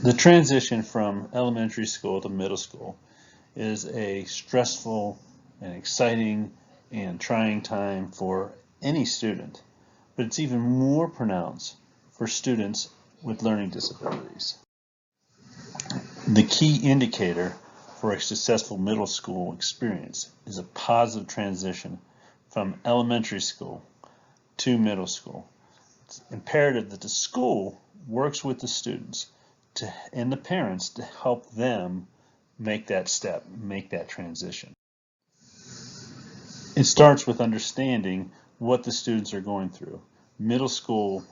The transition from elementary school to middle school is a stressful and exciting and trying time for any student, but it's even more pronounced for students with learning disabilities. The key indicator for a successful middle school experience is a positive transition from elementary school to middle school. It's imperative that the school works with the students and the parents to help them make that step, make that transition. It starts with understanding what the students are going through. Middle school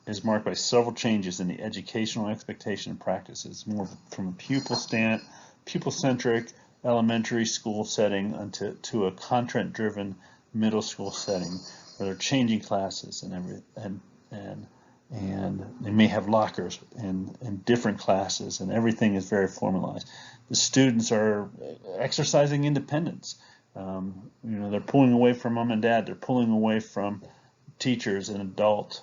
is marked by several changes in the educational expectation and practices, more from a pupil-centric elementary school setting to a content-driven middle school setting, where they're changing classes and they may have lockers in different classes, and everything is very formalized. The students are exercising independence. They're pulling away from mom and dad. They're pulling away from teachers and adult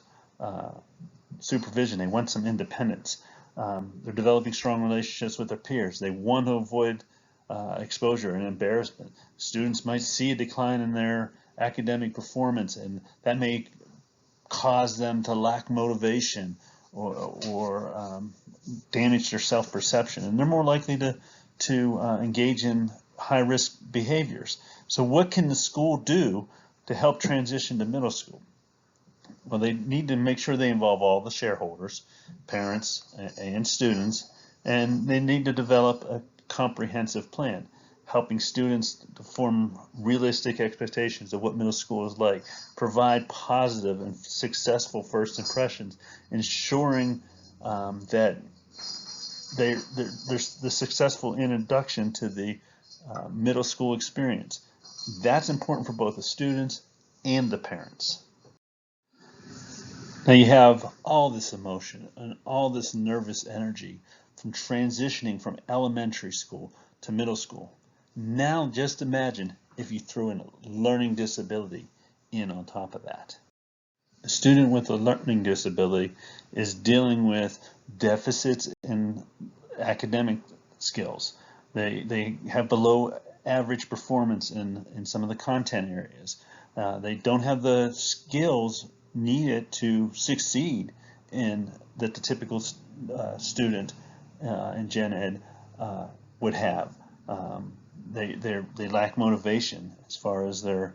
supervision. They want some independence. They're developing strong relationships with their peers. They want to avoid exposure and embarrassment. Students might see a decline in their academic performance, and that may cause them to lack motivation or damage their self-perception, and they're more likely to engage in high-risk behaviors. So what can the school do to help transition to middle school? Well, they need to make sure they involve all the shareholders, parents, and students, and they need to develop a comprehensive plan, helping students to form realistic expectations of what middle school is like, provide positive and successful first impressions, ensuring that there's the successful introduction to the middle school experience. That's important for both the students and the parents. Now you have all this emotion and all this nervous energy from transitioning from elementary school to middle school. Now just imagine if you threw in a learning disability in on top of that. A student with a learning disability is dealing with deficits in academic skills. They have below average performance in some of the content areas. They don't have the skills needed to succeed that the typical student in Gen Ed would have. They lack motivation as far as their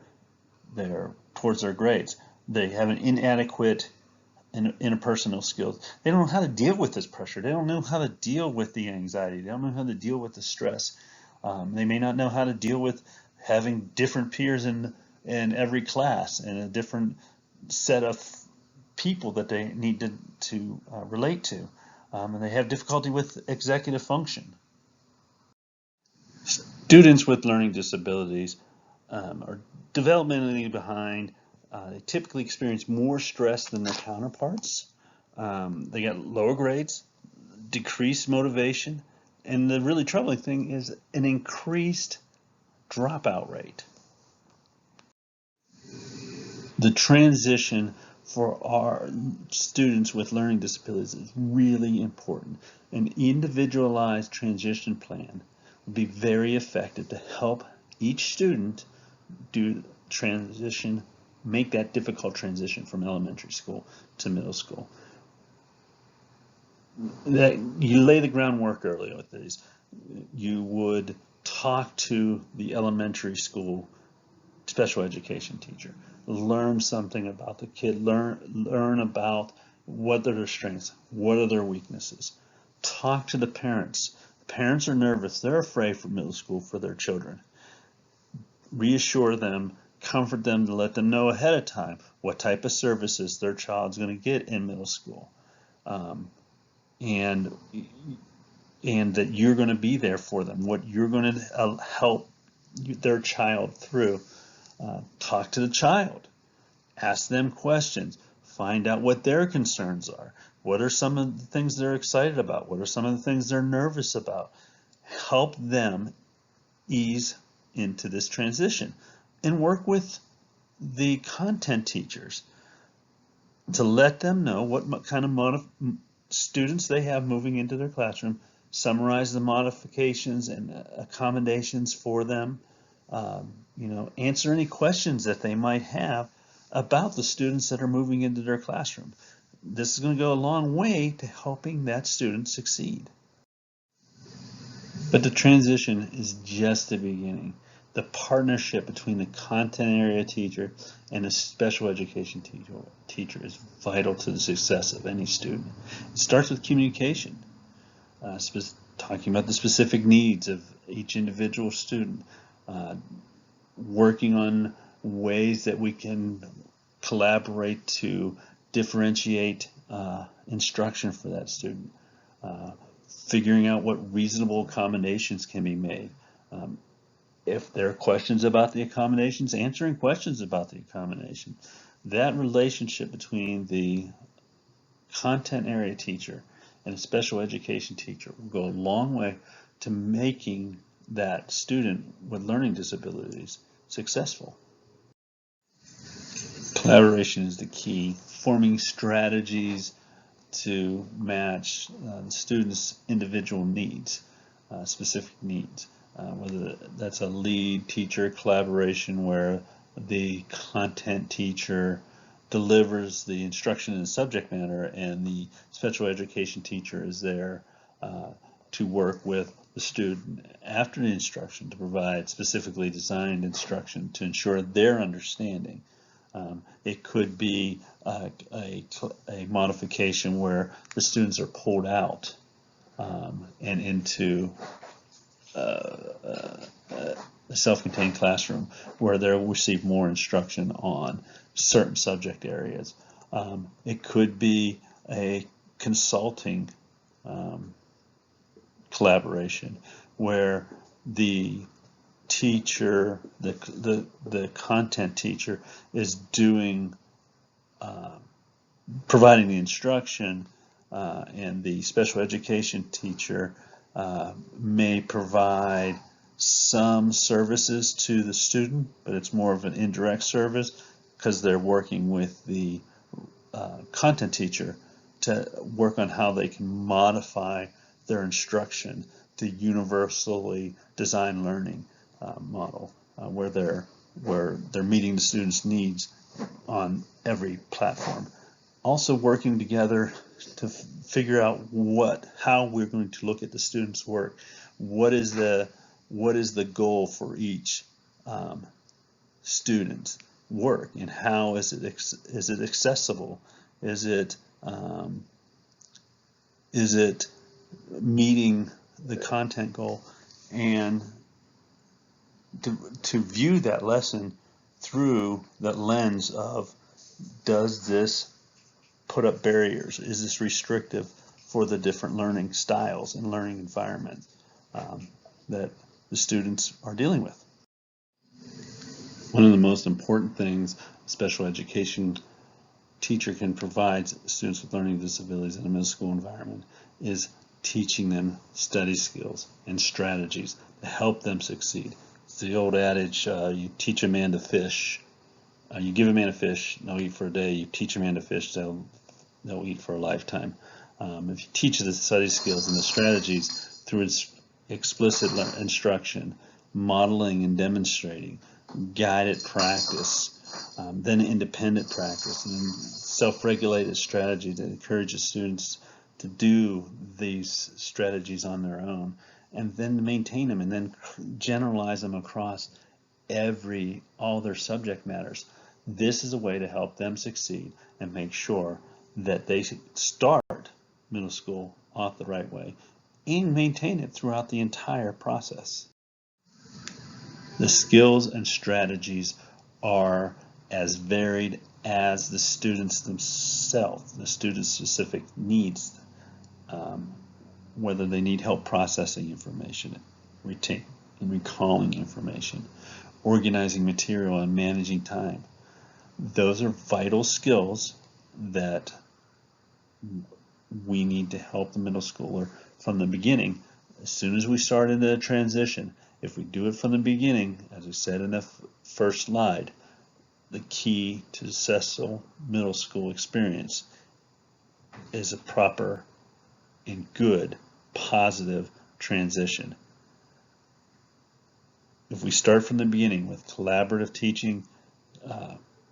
towards their grades. They have an inadequate interpersonal skills. They don't know how to deal with this pressure. They don't know how to deal with the anxiety. They don't know how to deal with the stress. They may not know how to deal with having different peers in every class and a different set of people that they need to relate to. And they have difficulty with executive function. Students with learning disabilities are developmentally behind. They typically experience more stress than their counterparts. They get lower grades, decreased motivation, and the really troubling thing is an increased dropout rate. The transition for our students with learning disabilities is really important. An individualized transition plan would be very effective to help each student do transition, make that difficult transition from elementary school to middle school. That you lay the groundwork early with these. You would talk to the elementary school special education teacher, learn something about the kid, learn about what are their strengths, what are their weaknesses. Talk to the parents. The parents are nervous, they're afraid for middle school for their children. Reassure them, comfort them, to let them know ahead of time what type of services their child's going to get in middle school, and that you're going to be there for them, what you're going to help their child through. Talk to the child, ask them questions, find out what their concerns are. What are some of the things they're excited about? What are some of the things they're nervous about? Help them ease into this transition, and work with the content teachers to let them know what kind of students they have moving into their classroom, summarize the modifications and accommodations for them, answer any questions that they might have about the students that are moving into their classroom. This is going to go a long way to helping that student succeed. But the transition is just the beginning. The partnership between the content area teacher and the special education teacher is vital to the success of any student. It starts with communication, talking about the specific needs of each individual student, working on ways that we can collaborate to differentiate instruction for that student, figuring out what reasonable accommodations can be made. If there are questions about the accommodations, answering questions about the accommodation. That relationship between the content area teacher and a special education teacher will go a long way to making that student with learning disabilities successful. Collaboration is the key. Forming strategies to match the students' individual needs, specific needs. Whether that's a lead teacher collaboration where the content teacher delivers the instruction in the subject matter and the special education teacher is there to work with the student after the instruction to provide specifically designed instruction to ensure their understanding. It could be a modification where the students are pulled out and into a self-contained classroom where they'll receive more instruction on certain subject areas. It could be a consulting collaboration where the teacher, the content teacher is doing providing the instruction and the special education teacher may provide some services to the student, but it's more of an indirect service because they're working with the content teacher to work on how they can modify their instruction to universally designed learning model where they're meeting the students' needs on every platform. Also working together to figure out how we're going to look at the students' work. What is the goal for each student's work, and how is it accessible? Is it meeting the content goal? And to view that lesson through that lens of, does this put up barriers? Is this restrictive for the different learning styles and learning environments that the students are dealing with? One of the most important things a special education teacher can provide students with learning disabilities in a middle school environment is teaching them study skills and strategies to help them succeed. It's the old adage, you teach a man to fish, you give a man a fish, they'll eat for a day. You teach a man to fish, they'll eat for a lifetime. If you teach the study skills and the strategies through explicit instruction, modeling and demonstrating, guided practice, then independent practice, and then self-regulated strategy that encourages students to do these strategies on their own, and then maintain them, and then generalize them across all their subject matters. This is a way to help them succeed and make sure that they start middle school off the right way and maintain it throughout the entire process. The skills and strategies are as varied as the students themselves, the students' specific needs, whether they need help processing information, recalling information, organizing material, and managing time. Those are vital skills that we need to help the middle schooler from the beginning. As soon as we start into the transition, if we do it from the beginning, as we said in the first slide, the key to successful middle school experience is a proper in good, positive transition. If we start from the beginning with collaborative teaching,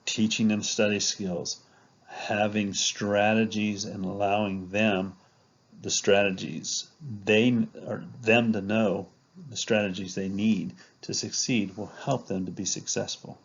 teaching them study skills, having strategies and allowing them the strategies them to know the strategies they need to succeed will help them to be successful.